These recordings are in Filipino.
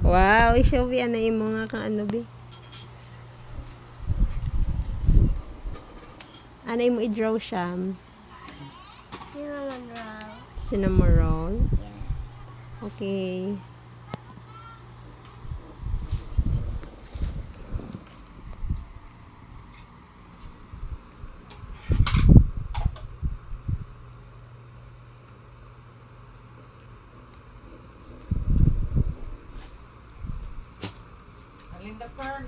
Wow, i-show bi ana imo nga kang ano bi. Ano imo i-draw siya? Cinnamon roll. Cinnamon roll. Yeah. Okay. Linda Pearl.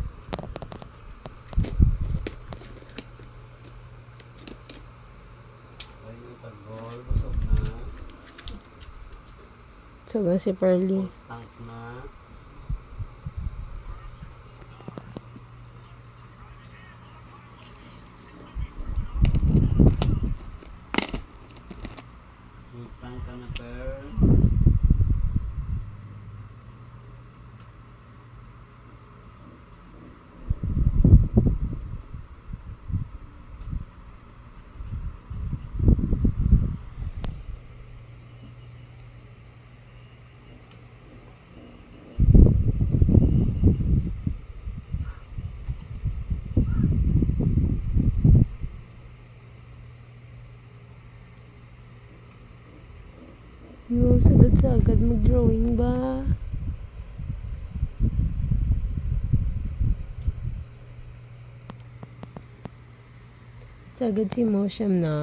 So, si Pearly. Tank na. Tank ka na, Pearl. Yo, sagad-sagad mag-drawing ba? Sagad si Mosham na.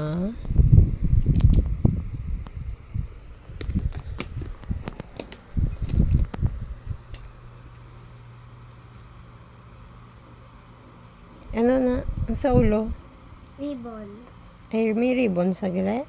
Ano na? Sa ulo? Ribbon. Ay, may ribbon sa gila?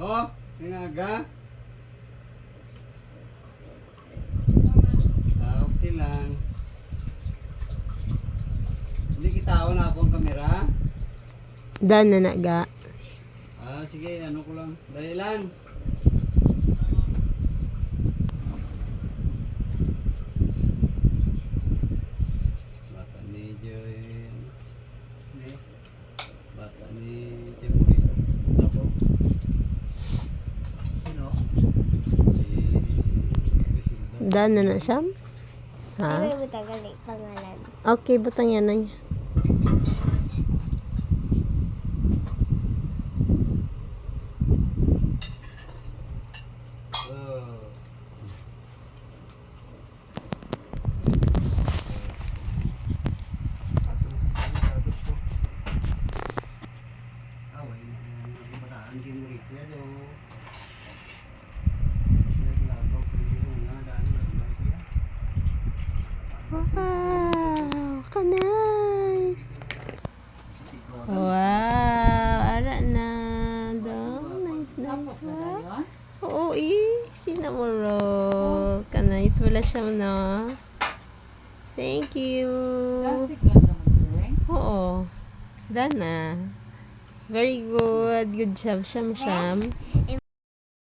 Oh, hinaga. Okay lang. Hindi kitawan na ako ang kamera. Dan na naga. Sige, ano ko lang. Dali lang. Bata ni Joy. Bata ni Timurito. Ako. Sino? Si Dan na siya? Ha? Ano mo tagalik pangalan? Okay, butang yan na niya. Wow, ka nice. Wow, ara na daw. Nice, nice. Wow. Oo, sinamuro. Ka nice, wala siya na. Thank you. Classic yan sa mag-drawing. Oo. Done na. Very good. Good job, Sham Sham.